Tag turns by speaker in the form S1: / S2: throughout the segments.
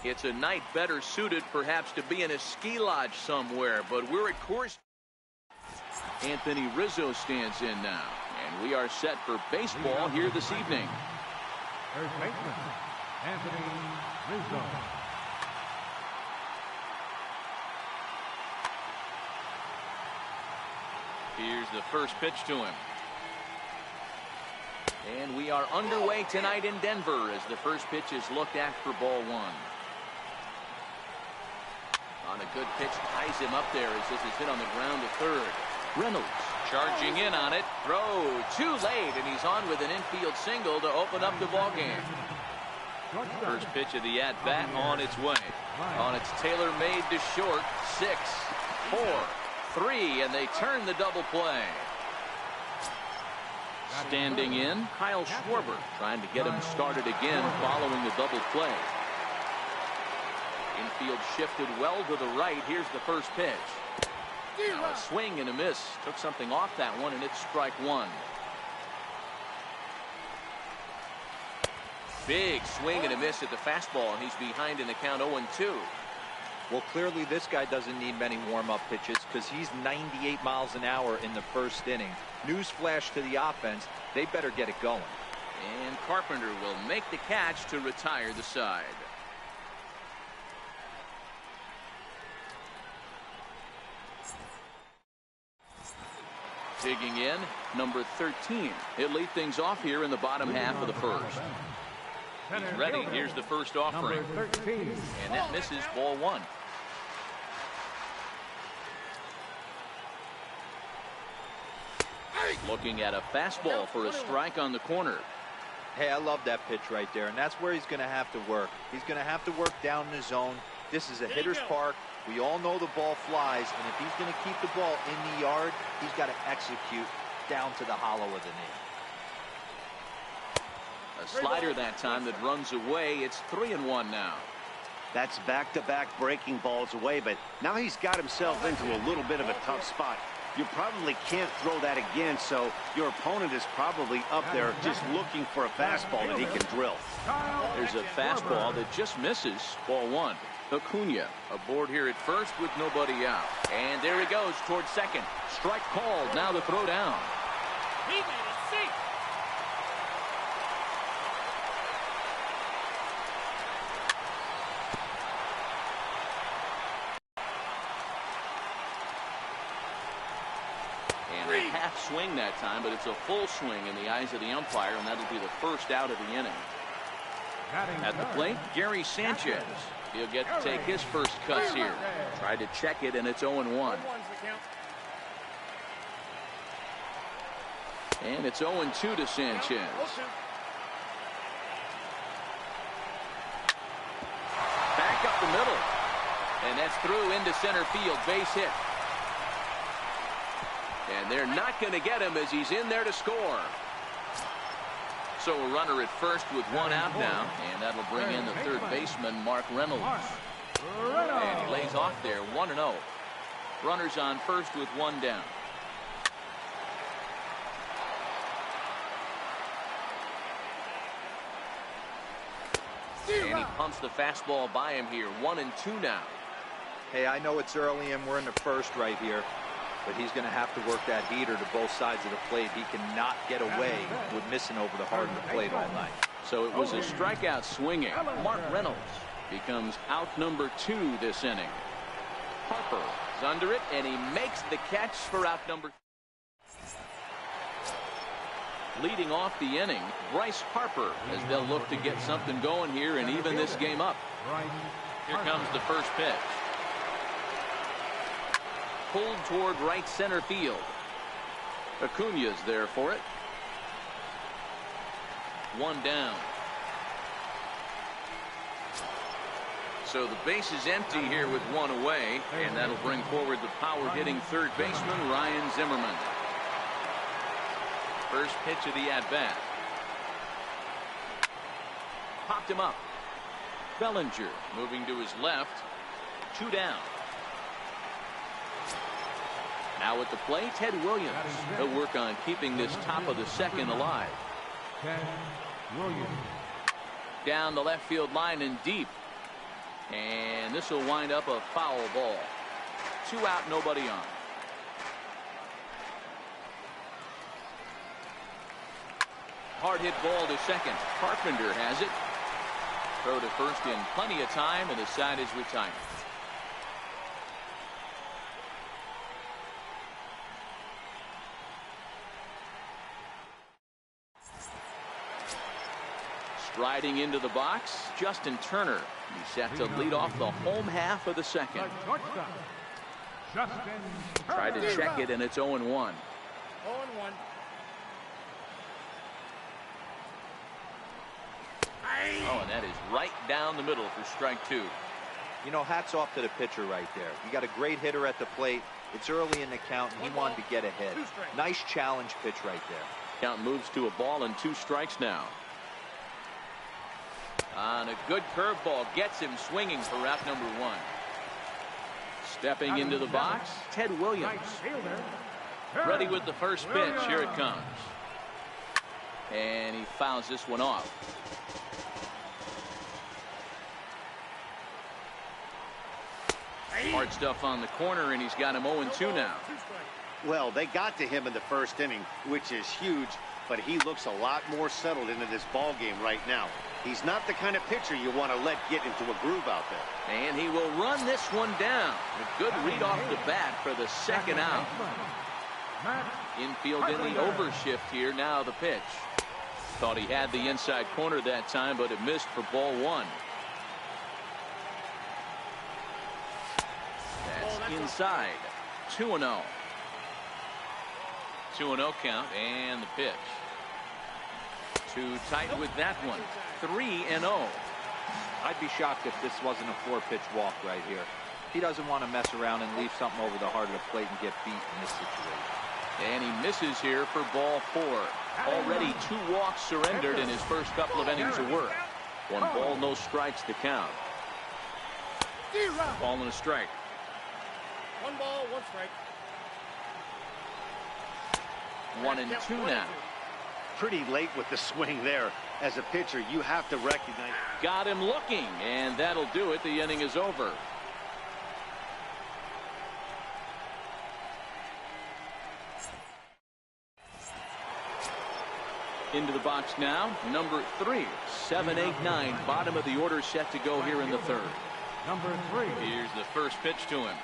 S1: It's a night better suited perhaps to be in a ski lodge somewhere, but we're at course. Anthony Rizzo stands in now, and we are set for baseball here this evening.
S2: First baseman, Anthony Rizzo.
S1: Here's the first pitch to him. And we are underway tonight in Denver as the first pitch is looked at for ball one. On a good pitch, ties him up there as this is hit on the ground to third. Reynolds charging in on it. Throw too late, and he's on with an infield single to open up the ball game. First pitch of the at-bat on its way. On its tailor-made to short. 6, 4, 3, and they turn the double play. Standing in, Kyle Schwarber trying to get him started again following the double play. Infield shifted well to the right. Here's the first pitch. Now a swing and a miss. Took something off that one, and it's strike one. Big swing and a miss at the fastball, and he's behind in the count 0-2.
S3: Well, clearly this guy doesn't need many warm-up pitches because he's 98 miles an hour in the first inning. Newsflash to the offense, they better get it going.
S1: And Carpenter will make the catch to retire the side. Digging in, number 13. He'll lead things off here in the bottom half of the first. He's ready. Here's the first offering. And that misses, ball one. Looking at a fastball for a strike on the corner.
S3: Hey, I love that pitch right there, and that's where he's going to have to work. He's going to have to work down in the zone. This is a hitter's park. We all know the ball flies, and if he's going to keep the ball in the yard, he's got to execute down to the hollow of the knee.
S1: A slider that time that runs away. It's 3-1 now.
S4: That's back-to-back breaking balls away, but now he's got himself into a little bit of a tough spot. You probably can't throw that again, so your opponent is probably up there just looking for a fastball that he can drill.
S1: There's a fastball that just misses, ball one. Acuna aboard here at first with nobody out. And there he goes towards second. Strike called. Now the throw down. He made it safe. And a half swing that time, but it's a full swing in the eyes of the umpire, and that'll be the first out of the inning. At the plate, Gary Sanchez. He'll get to take his first cuts here. Tried to check it, and it's 0-1. And it's 0-2 to Sanchez. Back up the middle. And that's through into center field. Base hit. And they're not going to get him as he's in there to score. So a runner at first with one out now, and that'll bring in the third baseman, Mark Reynolds. And he lays off there, 1-0. Runners on first with one down. And he pumps the fastball by him here, 1-2 now.
S3: Hey, I know it's early and we're in the first right here, but he's going to have to work that heater to both sides of the plate. He cannot get away with missing over the heart of the plate all night.
S1: So it was a strikeout swinging. Mark Reynolds becomes out number 2 this inning. Harper is under it, and he makes the catch for out number 2. Leading off the inning, Bryce Harper, as they'll look to get something going here and even this game up. Here comes the first pitch. Pulled toward right center field. Acuna's there for it. One down. So the base is empty here with one away, and that'll bring forward the power-hitting third baseman, Ryan Zimmerman. First pitch of the at-bat. Popped him up. Bellinger moving to his left. 2 down. Now at the plate, Ted Williams. He'll work on keeping this top of the second alive.
S2: Ted Williams.
S1: Down the left field line and deep. And this will wind up a foul ball. 2 out, nobody on. Hard hit ball to second. Carpenter has it. Throw to first in plenty of time, and the side is retired. Striding into the box, Justin Turner. He's set to lead off the home half of the second. Tried to check it, and it's 0-1.
S5: 0-1.
S1: Oh, and that is right down the middle for strike 2.
S3: You know, hats off to the pitcher right there. You got a great hitter at the plate. It's early in the count, and he wanted to get ahead. Nice challenge pitch right there.
S1: Count moves to a ball and 2 strikes now. On a good curveball, gets him swinging for out number 1. Stepping into the box, Ted Williams. Ready with the first pitch. Here it comes. And he fouls this one off. Hard stuff on the corner, and he's got him 0-2 now.
S4: Well, they got to him in the first inning, which is huge, but he looks a lot more settled into this ball game right now. He's not the kind of pitcher you want to let get into a groove out there.
S1: And he will run this one down. A good read off the bat for the second out. Infield in the overshift here. Now the pitch. Thought he had the inside corner that time, but it missed for ball 1. That's inside. 2-0. 2-0 count, and the pitch. Too tight with that one. 3-0.
S3: I'd be shocked if this wasn't a 4-pitch walk right here. He doesn't want to mess around and leave something over the heart of the plate and get beat in this situation.
S1: And he misses here for ball 4. Already 2 walks surrendered in his first couple of innings of work. 1 ball, no strikes to count. Ball and a strike.
S5: 1 ball, 1 strike.
S1: 1-2 now.
S4: Pretty late with the swing there. As a pitcher, you have to recognize.
S1: Got him looking, and that'll do it. The inning is over. Into the box now, number 3. 7, 8, 9. Bottom of the order set to go here in the 3rd.
S2: Number 3.
S1: Here's the first pitch to him.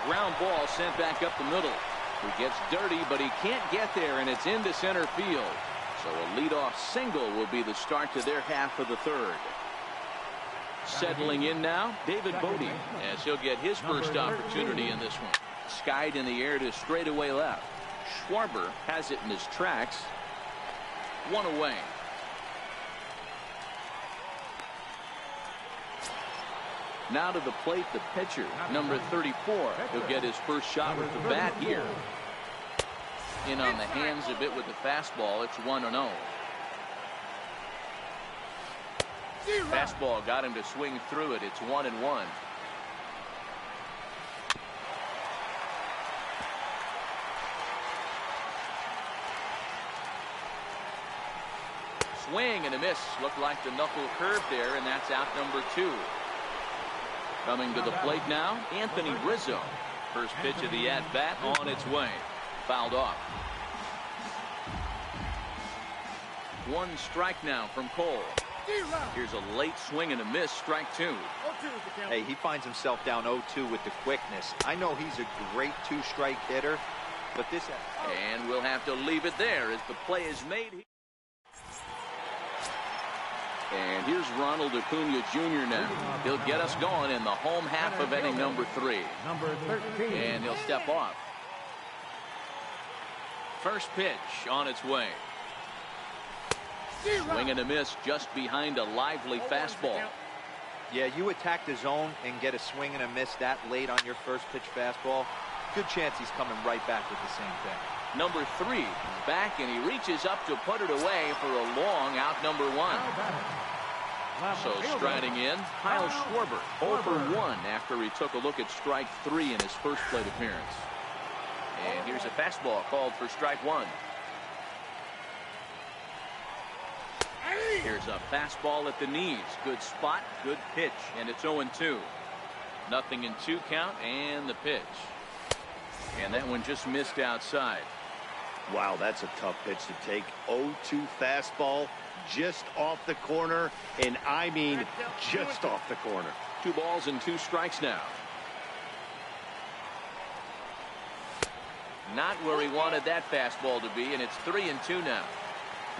S1: Ground ball sent back up the middle. He gets dirty, but he can't get there, and it's into center field. So a leadoff single will be the start to their half of the 3rd. Settling in now, David Bodie, as he'll get his first opportunity in this one. Skied in the air to straightaway left. Schwarber has it in his tracks. 1 away. Now to the plate, the pitcher, number 34. He'll get his first shot with the bat here. In on the hands a bit with the fastball. It's 1-0. Fastball got him to swing through it. It's 1-1. Swing and a miss. Looked like the knuckle curve there, and that's out number 2. Coming to the plate now, Anthony Rizzo. First pitch of the at-bat on its way. Fouled off. 1 strike now from Cole. Here's a late swing and a miss. Strike 2.
S3: Hey, he finds himself down 0-2 with the quickness. I know he's a great 2-strike hitter, but this...
S1: And we'll have to leave it there as the play is made. And here's Ronald Acuna Jr. now. He'll get us going in the home half of inning number 3.
S2: Number 13.
S1: And he'll step off. First pitch on its way. Swing and a miss just behind a lively fastball.
S3: Yeah, you attack the zone and get a swing and a miss that late on your first pitch fastball. Good chance he's coming right back with the same thing.
S1: Number 3 is back, and he reaches up to put it away for a long out number 1. So striding in, Kyle Schwarber, 0 for 1 after he took a look at strike 3 in his first plate appearance. And here's a fastball called for strike 1. Here's a fastball at the knees. Good spot, good pitch, and it's 0-2. Nothing in 2 count, and the pitch. And that one just missed outside.
S4: Wow, that's a tough pitch to take. 0-2 fastball just off the corner, and I mean just off the corner.
S1: 2 balls and 2 strikes now. Not where he wanted that fastball to be, and it's 3-2 now.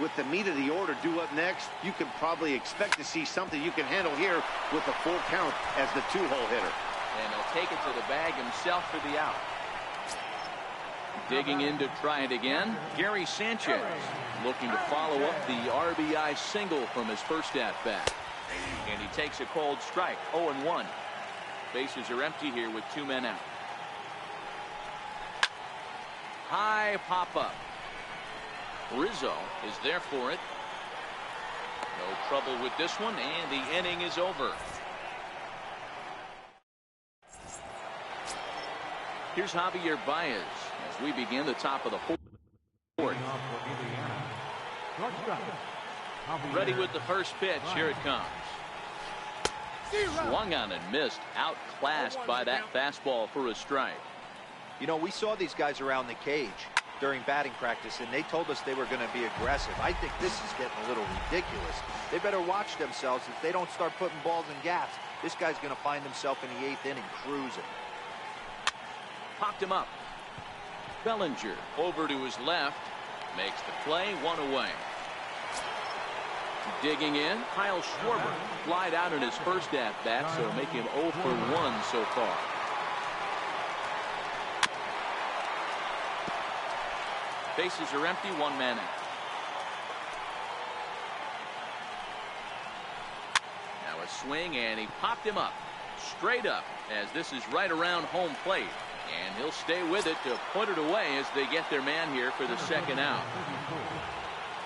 S4: With the meat of the order due up next, you can probably expect to see something you can handle here with the full count as the 2-hole hitter.
S1: And he'll take it to the bag himself for the out. Digging in to try it again, Gary Sanchez looking to follow up the RBI single from his first at-bat. And he takes a cold strike, 0-1. Bases are empty here with 2 men out. High pop-up. Rizzo is there for it. No trouble with this one, and the inning is over. Here's Javier Baez as we begin the top of the 4th. Ready with the first pitch. Here it comes. Swung on and missed. Outclassed by that fastball for a strike.
S3: You know, we saw these guys around the cage during batting practice, and they told us they were going to be aggressive. I think this is getting a little ridiculous. They better watch themselves. If they don't start putting balls in gaps, this guy's going to find himself in the 8th inning cruising.
S1: Popped him up. Bellinger over to his left. Makes the play, 1 away. Digging in, Kyle Schwarber flied out in his first at-bat, so make him 0 for 1 so far. Bases are empty, 1 man out. Now a swing, and he popped him up. Straight up, as this is right around home plate. And he'll stay with it to put it away as they get their man here for the 2nd out.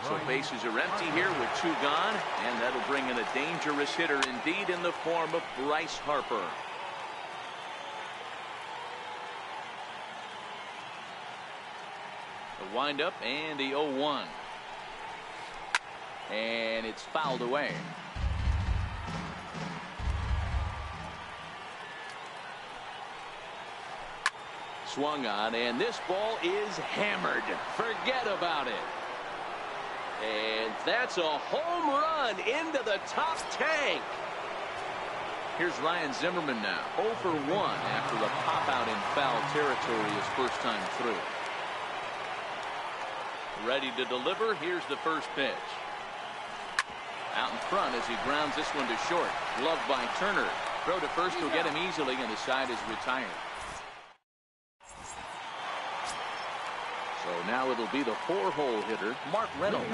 S1: So bases are empty here with 2 gone, and that'll bring in a dangerous hitter indeed in the form of Bryce Harper. The windup and the 0-1. And it's fouled away. Swung on, and this ball is hammered. Forget about it. And that's a home run into the top tank. Here's Ryan Zimmerman now, 0 for 1 after a pop-out in foul territory his first time through. Ready to deliver. Here's the first pitch. Out in front as he grounds this one to short. Gloved by Turner. Throw to first will get him easily, and the side is retired. So now it'll be the 4-hole hitter, Mark Reynolds,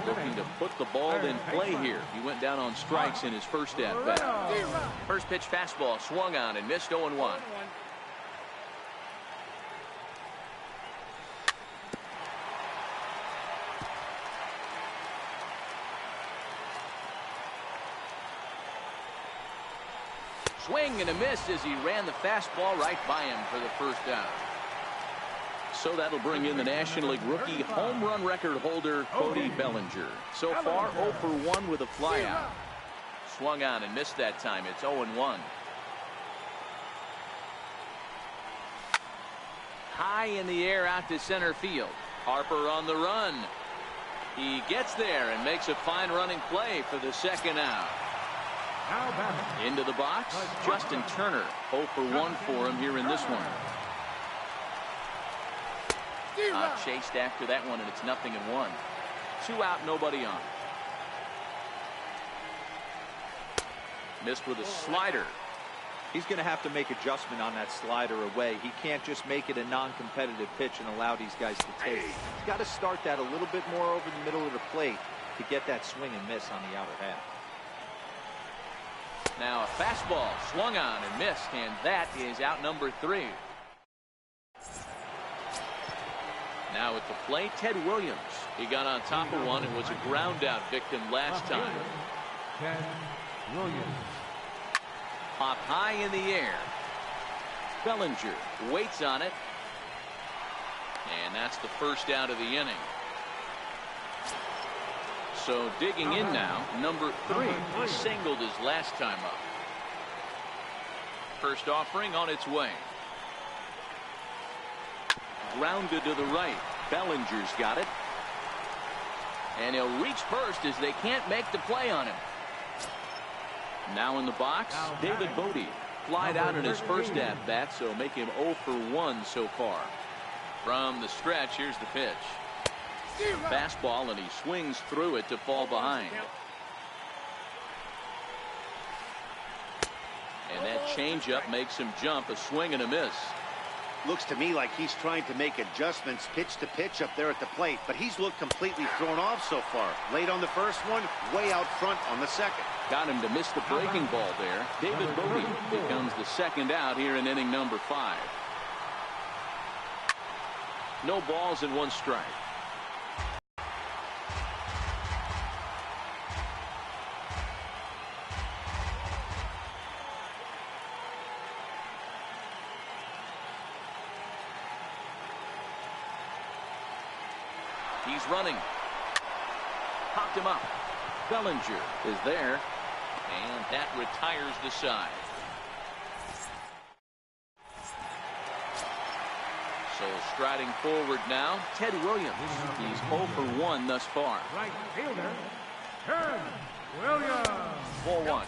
S1: looking to put the ball in play here. He went down on strikes in his first at-bat. First pitch fastball swung on and missed, 0-1. Swing and a miss as he ran the fastball right by him for the first down. So that'll bring in the National League rookie home run record holder, Cody Bellinger. So far, 0 for 1 with a flyout. Swung on and missed that time. It's 0-1. High in the air out to center field. Harper on the run. He gets there and makes a fine running play for the 2nd out. Into the box, Justin Turner. 0 for 1 for him here in this one. Chased after that one, and it's 0-1. 2 out, nobody on. Missed with a slider.
S3: He's going to have to make adjustment on that slider away. He can't just make it a non-competitive pitch and allow these guys to take. He's got to start that a little bit more over the middle of the plate to get that swing and miss on the outer half.
S1: Now a fastball swung on and missed, and that is out number 3. Now at the plate, Ted Williams. He got on top of one and was a ground out victim last time.
S2: Ted Williams.
S1: Popped high in the air. Bellinger waits on it. And that's the first out of the inning. So digging in now, number 3. He singled his last time up. First offering on its way. Grounded to the right. Bellinger's got it. And he'll reach first as they can't make the play on him. Now in the box, David Bodie. Flied out in his first at-bat, so make him 0 for 1 so far. From the stretch, here's the pitch. Fastball, and he swings through it to fall behind. And that changeup makes him jump, a swing and a miss.
S4: Looks to me like he's trying to make adjustments pitch to pitch up there at the plate, but he's looked completely thrown off so far. Late on the first one, way out front on the second.
S1: Got him to miss the breaking ball there. David Bodie becomes the second out here in inning number 5. No balls and 1 strike. He's running. Popped him up. Bellinger is there, and that retires the side. So striding forward now, Ted Williams. He's 0 for 1 thus far.
S2: Right fielder, Ted Williams.
S1: 4-1.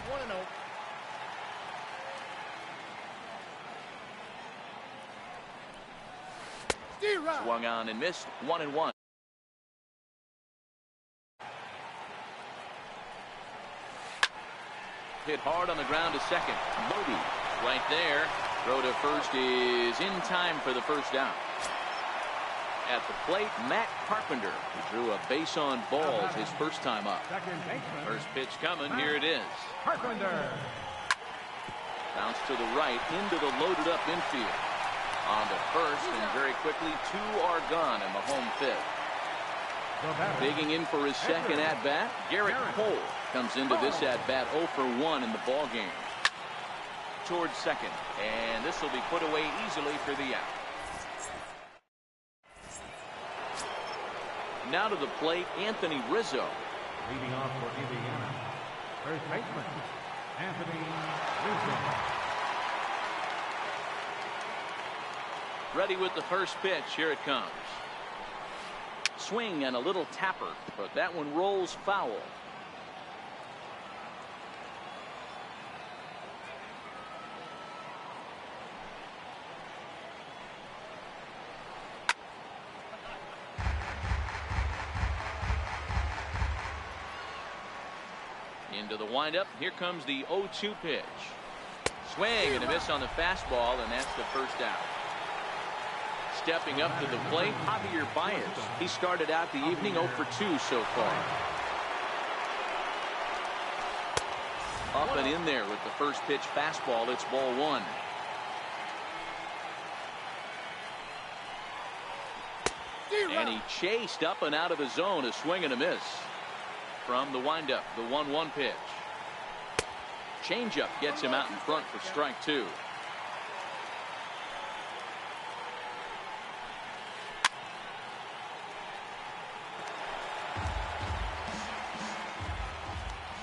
S1: Swung on and missed. 1-1. Hit hard on the ground to second. Bodie right there. Throw to first is in time for the first down. At the plate, Matt Carpenter, who drew a base on balls his first time up. First pitch coming. Here it is.
S2: Carpenter.
S1: Bounce to the right into the loaded up infield. On to first, and very quickly 2 are gone in the home fifth. Digging in for his second at-bat, Garrett Cole comes into this at-bat 0 for 1 in the ball game. Towards second, and this will be put away easily for the out. Now to the plate, Anthony Rizzo.
S2: Leading off for Indiana, first baseman, Anthony Rizzo.
S1: Ready with the first pitch. Here it comes. Swing and a little tapper, but that one rolls foul. Into the windup. Here comes the 0-2 pitch. Swing and a miss on the fastball, and that's the first out. Stepping up to the plate, Javier Baez. He started out the evening 0 for 2 so far. Up and in there with the first pitch fastball. It's ball 1. And he chased up and out of the zone, a swing and a miss. From the windup, the 1-1 pitch. Changeup gets him out in front for strike 2.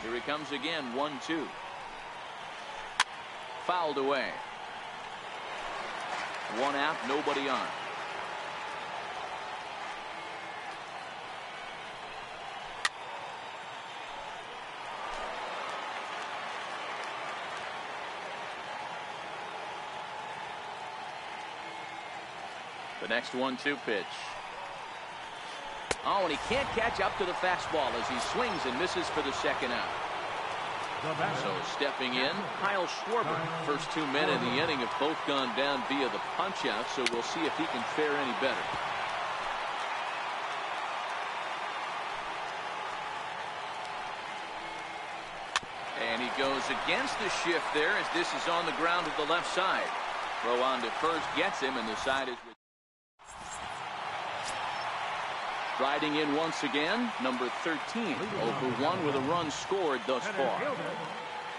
S1: Here he comes again, 1-2. Fouled away. 1 out, nobody on. The next 1-2 pitch. Oh, and he can't catch up to the fastball as he swings and misses for the second out. So stepping in, Kyle Schwarber. First 2 men in the inning have both gone down via the punch-out, so we'll see if he can fare any better. And he goes against the shift there as this is on the ground to the left side. Throw on to first gets him, and the side is... Riding in once again, number 13, 0 for 1 with a run scored thus far.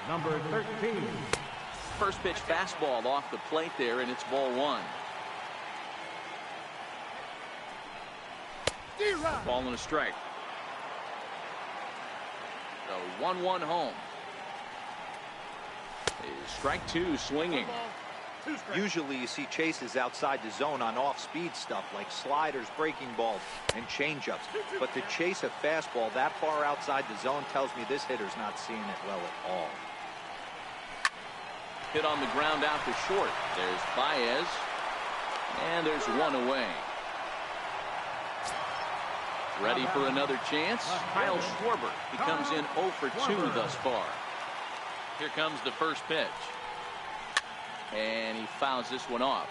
S2: Number 13.
S1: First pitch fastball off the plate there, and it's ball 1. Ball and a strike. So 1-1 home. Is strike two swinging.
S3: Usually you see chases outside the zone on off-speed stuff like sliders, breaking balls, and changeups. But to chase a fastball that far outside the zone tells me this hitter's not seeing it well at all.
S1: Hit on the ground out to short. There's Baez. And there's one away. Ready for another chance. Kyle Schwarber. He comes in 0 for 2 thus far. Here comes the first pitch. And he fouls this one off.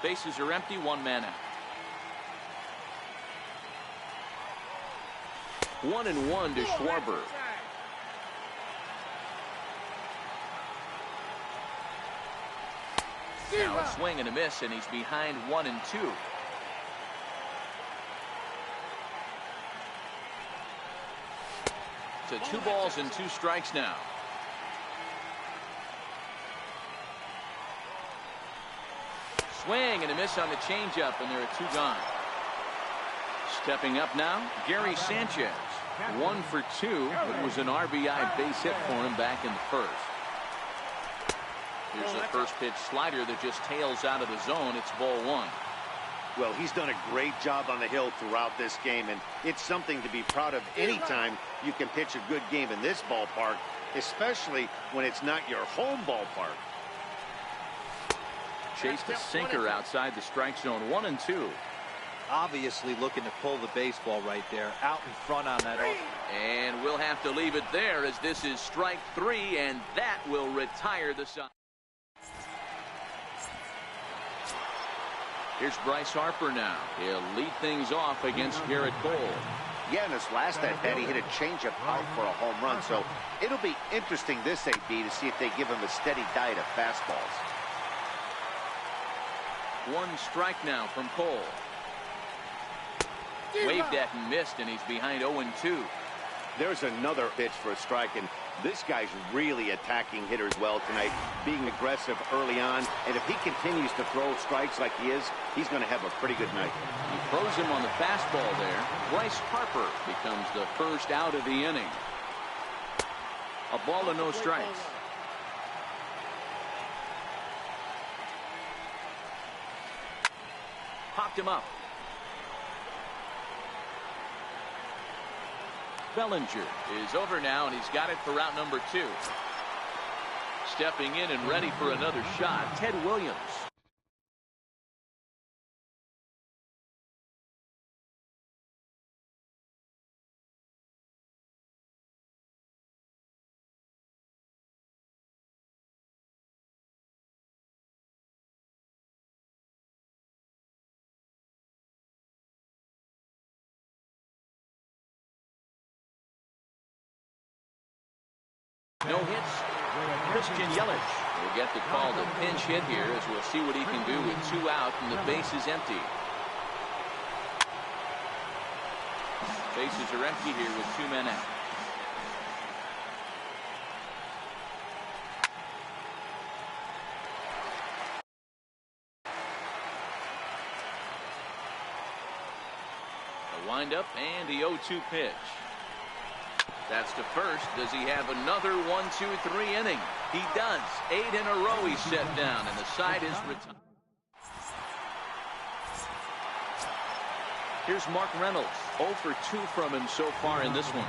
S1: Bases are empty, 1 man out. 1-1 to Schwarber. Now a swing and a miss, and he's behind 1-2. So 2 balls and 2 strikes now. Swing and a miss on the changeup, and there are 2 gone. Stepping up now, Gary Sanchez. 1 for 2. It was an RBI base hit for him back in the first. Here's the first pitch slider that just tails out of the zone. It's ball 1.
S4: Well, he's done a great job on the hill throughout this game, and it's something to be proud of anytime you can pitch a good game in this ballpark, especially when it's not your home ballpark.
S1: Chased a sinker outside the strike zone. 1-2.
S3: Obviously looking to pull the baseball right there. Out in front on that.
S1: And we'll have to leave it there as this is strike 3, and that will retire the side. Here's Bryce Harper now. He'll lead things off against Garrett Cole.
S4: Yeah, in his last at-bat, he hit a changeup out for a home run, so it'll be interesting this AB to see if they give him a steady diet of fastballs.
S1: 1 strike now from Cole. Waved at and missed, and he's behind 0-2.
S4: There's another pitch for a strike, and this guy's really attacking hitters well tonight, being aggressive early on, and if he continues to throw strikes like he is, he's going to have a pretty good night.
S1: He throws him on the fastball there. Bryce Harper becomes the first out of the inning. A ball and no strikes. Popped him up. Bellinger is over now, and he's got it for route number 2. Stepping in and ready for another shot, Ted Williams. No hits. Christian Yelich will get the call to pinch hit here as we'll see what he can do with 2 out and the base is empty. Bases are empty here with 2 men out. A windup and the 0-2 pitch. That's to first. Does he have another 1, 2, 3 inning? He does. 8 in a row he's set down, and the side is retired. Here's Mark Reynolds. 0 for 2 from him so far in this one.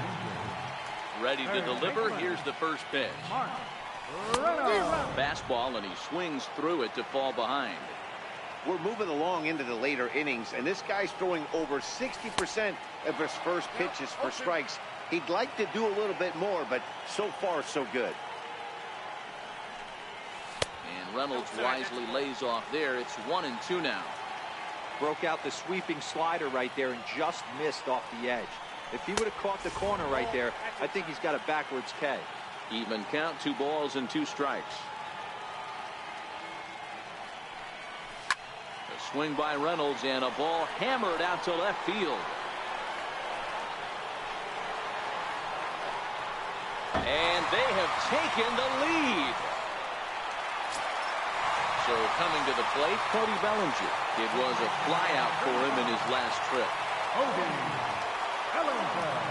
S1: Ready to deliver. Here's the first pitch. Fastball, and he swings through it to fall behind.
S4: We're moving along into the later innings, and this guy's throwing over 60% of his first pitches for strikes. He'd like to do a little bit more, but so far so good.
S1: And Reynolds wisely lays off there. It's 1-2 now.
S3: Broke out the sweeping slider right there and just missed off the edge. If he would have caught the corner right there, I think he's got a backwards K.
S1: Even count, 2 balls and 2 strikes. A swing by Reynolds and a ball hammered out to left field. And they have taken the lead. So coming to the plate, Cody Bellinger. It was a flyout for him in his last trip.
S2: Cody Bellinger.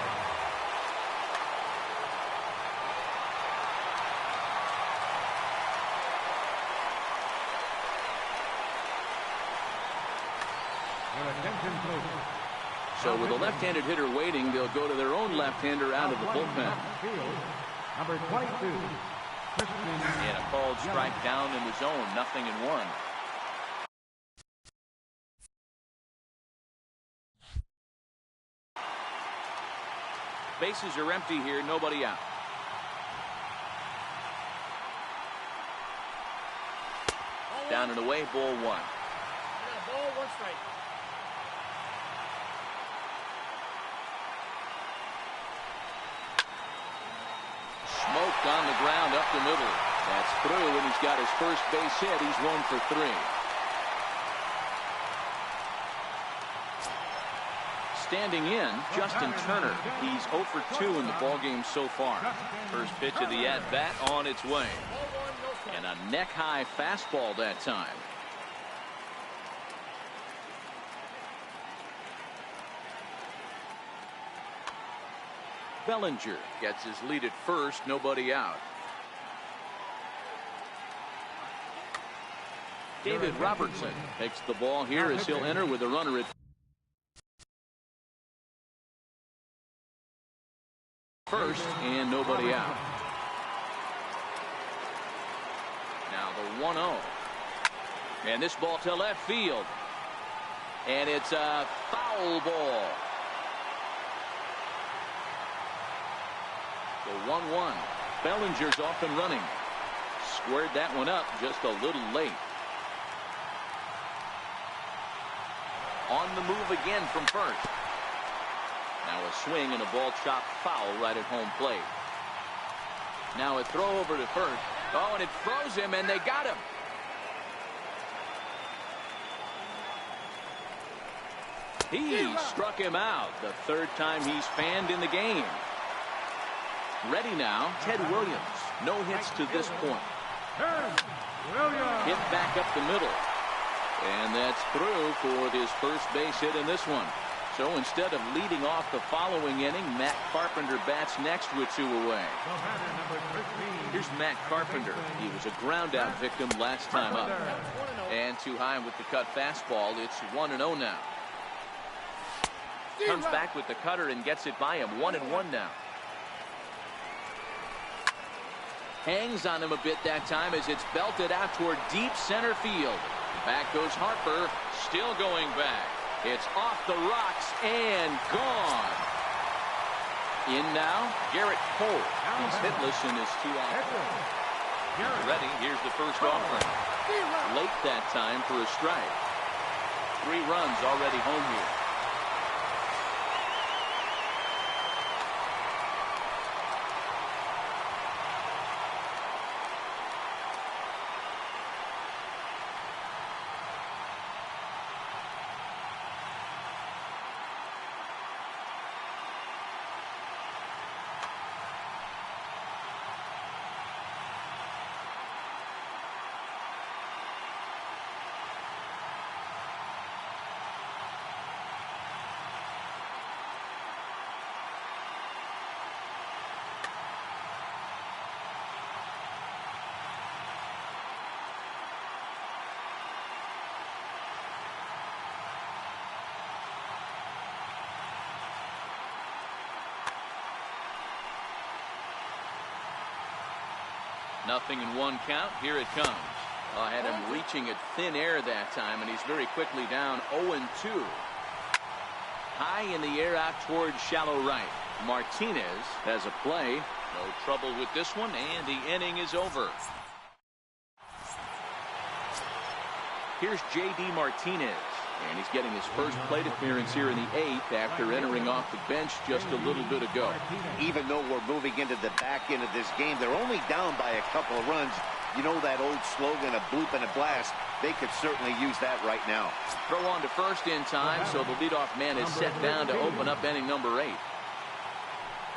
S2: Your attention, please.
S1: So with a left-handed hitter waiting, they'll go to their own left-hander out of the bullpen.
S2: Number 22.
S1: And a called strike down in the zone, 0-1. Bases are empty here, nobody out. Down and away, ball 1.
S5: Ball, 1 strike.
S1: Smoked on the ground up the middle. That's through, and he's got his first base hit. He's 1 for 3. Standing in, Justin Turner. He's 0 for 2 in the ballgame so far. First pitch of the at-bat on its way. And a neck-high fastball that time. Bellinger gets his lead at first, nobody out. David Robertson takes the ball here as he'll enter with a runner at first and nobody out. Now the 1-0. And this ball to left field. And it's a foul ball. The 1-1. Bellinger's off and running. Squared that one up just a little late. On the move again from first. Now a swing and a ball chopped foul right at home plate. Now a throw over to first. Oh, and it froze him, and they got him. He struck him out. The third time he's fanned in the game. Ready now, Ted Williams. No hits to this point. Hit back up the middle. And that's through for his first base hit in this one. So instead of leading off the following inning, Matt Carpenter bats next with 2 away. Here's Matt Carpenter. He was a ground out victim last time up. And too high with the cut fastball. It's 1-0 now. Comes back with the cutter and gets it by him. 1-1 now. Hangs on him a bit that time as it's belted out toward deep center field. Back goes Harper, still going back. It's off the rocks and gone. In now, Garrett Cole. He's hitless in his 2 outs. Ready, here's the first offering. Late that time for a strike. 3 runs already home here. Nothing in 1 count. Here it comes. I had him reaching at thin air that time, and he's very quickly down 0-2. High in the air out towards shallow right. Martinez has a play. No trouble with this one, and the inning is over. Here's J.D. Martinez. And he's getting his first plate appearance here in the 8th after entering off the bench just a little bit ago.
S4: Even though we're moving into the back end of this game, they're only down by a couple of runs. You know that old slogan, a bloop and a blast. They could certainly use that right now.
S1: Throw on to first in time, so the leadoff man is set down to open up inning number 8.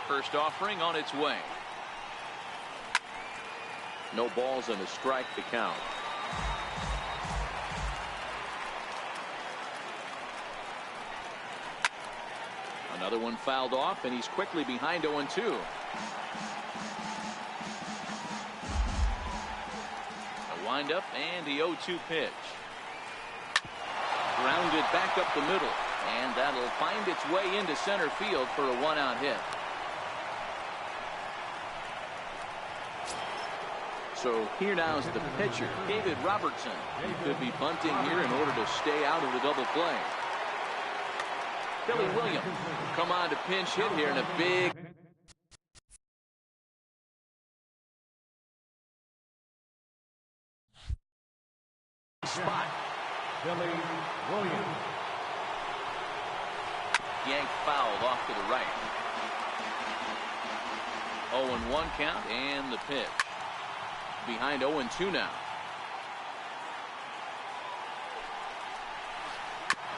S1: First offering on its way. No balls and a strike to count. Another one fouled off, and he's quickly behind 0-2. A windup and the 0-2 pitch. Grounded back up the middle, and that'll find its way into center field for a 1-out hit. So here now is the pitcher, David Robertson. He could be bunting here in order to stay out of the double play. Billy Williams come on to pinch hit here in a big spot.
S2: Billy Williams.
S1: Yanked fouled off to the right. 0-1 count and the pitch. Behind 0-2 now.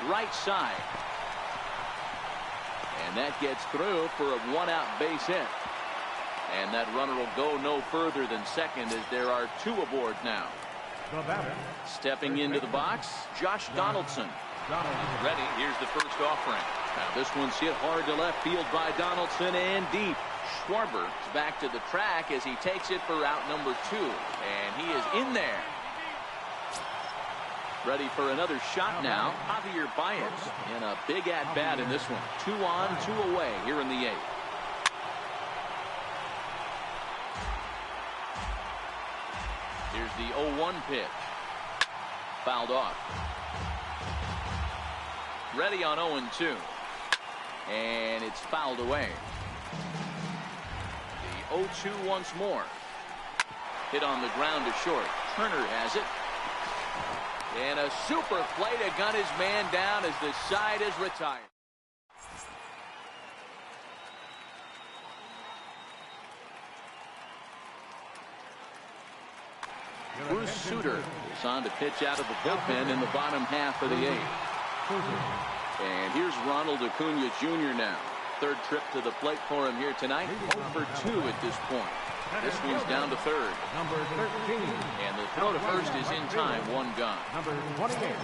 S1: Right side. And that gets through for a 1-out base hit. And that runner will go no further than second as there are 2 aboard now. Stepping into the box, Josh Donaldson. Ready, here's the first offering. Now this one's hit hard to left field by Donaldson and deep. Schwarber is back to the track as he takes it for out number 2. And he is in there. Ready for another shot now. Javier Baez in a big at-bat in this one. 2 on, 2 away here in the 8th. Here's the 0-1 pitch. Fouled off. Ready on 0-2. And it's fouled away. The 0-2 once more. Hit on the ground to short. Turner has it. And a super play to gun his man down as the side is retired. Bruce Sutter is on to pitch out of the bullpen in the bottom half of the 8th. And here's Ronald Acuna Jr. now. Third trip to the plate for him here tonight. 0 for 2 at this point. This one's down to third.
S2: Number 13.
S1: And the throw to first is in time. 1 gone.
S2: Number 28.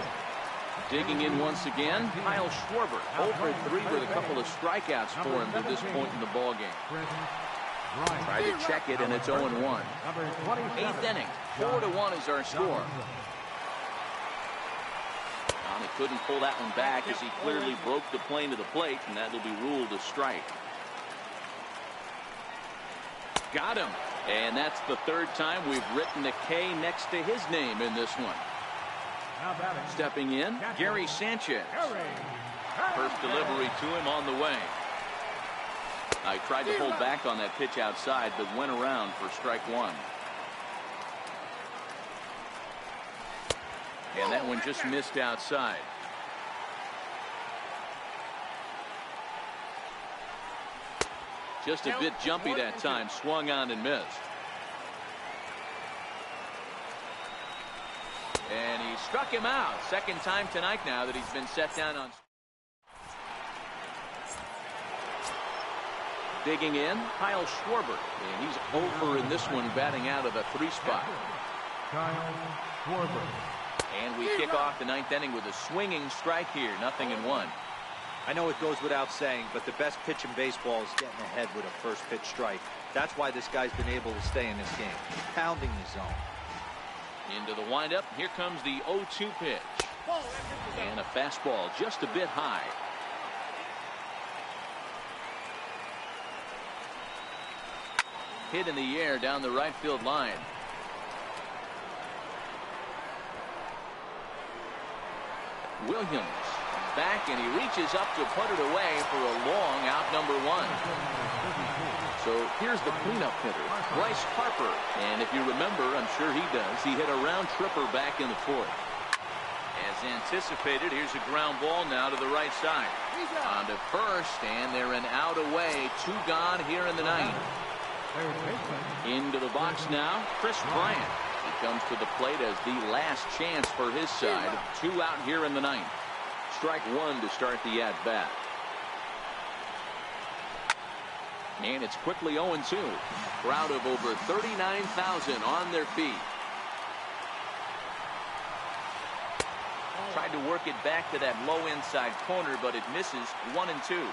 S1: Digging in once again, Kyle Schwarber. 0 for 3 with a couple of strikeouts for him to this point in the ballgame. Tried to check it, and it's 0-1. 8th inning. 4-1 is our score. He couldn't pull that one back as he clearly broke the plane to the plate, and that will be ruled a strike. Got him. And that's the 3rd time we've written a K next to his name in this one. Stepping in, Gary Sanchez. First delivery to him on the way. I tried to hold back on that pitch outside, but went around for strike 1. And that one just missed outside. Just a bit jumpy that time. Swung on and missed. And he struck him out. 2nd time tonight now that he's been set down on. Digging in, Kyle Schwarber. And he's over in this one, batting out of the 3 spot.
S2: Kyle Schwarber.
S1: And we kick off the 9th inning with a swinging strike here. 0-1.
S3: I know it goes without saying, but the best pitch in baseball is getting ahead with a first pitch strike. That's why this guy's been able to stay in this game. Pounding the zone.
S1: Into the windup. Here comes the 0-2 pitch. And a fastball just a bit high. Hit in the air down the right field line. Williams back, and he reaches up to put it away for a long out number 1. So here's the cleanup hitter, Bryce Harper. And if you remember, I'm sure he does, he hit a round tripper back in the 4th. As anticipated, here's a ground ball now to the right side. On to first, and they're an out away. 2 gone here in the 9th. Into the box now, Chris Bryant. He comes to the plate as the last chance for his side. 2 out here in the ninth. Strike 1 to start the at-bat. And it's quickly 0-2. Crowd of over 39,000 on their feet. Tried to work it back to that low inside corner, but it misses. 1-2.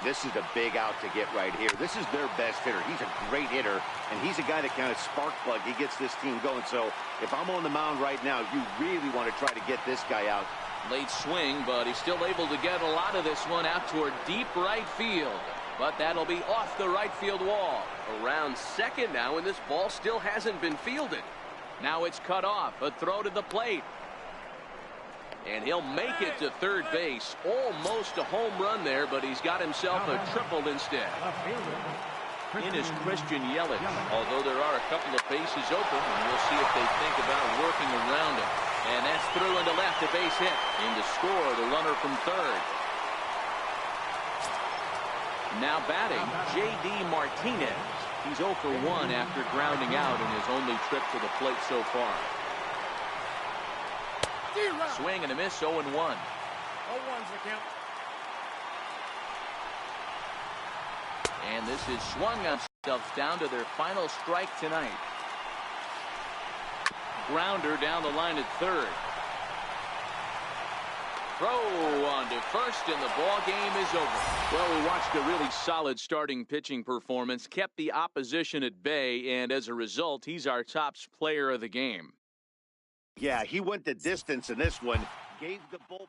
S4: This is a big out to get right here. This is their best hitter. He's a great hitter, and he's a guy that kind of spark plug. He gets this team going. So if I'm on the mound right now, you really want to try to get this guy out.
S1: Late swing, but he's still able to get a lot of this one out toward deep right field. But that'll be off the right field wall.
S6: Around second now, and this ball still hasn't been fielded.
S1: Now it's cut off. A throw to the plate. And he'll make it to third base. Almost a home run there, but he's got himself a triple instead. In is Christian Yelich. Although there are a couple of bases open, and we'll see if they think about working around it. And that's through into left, a base hit. In to score, the runner from third. Now batting, J.D. Martinez. He's 0 for 1 after grounding out in his only trip to the plate so far. Swing and a miss, 0-1.
S5: 0-1's the count.
S1: And this is swung on themselves down to their final strike tonight. Grounder down the line at third. Throw on to first, and the ball game is over. Well, we watched a really solid starting pitching performance, kept the opposition at bay, and as a result, he's our top player of the game.
S4: Yeah, he went the distance in this one, gave the bullpen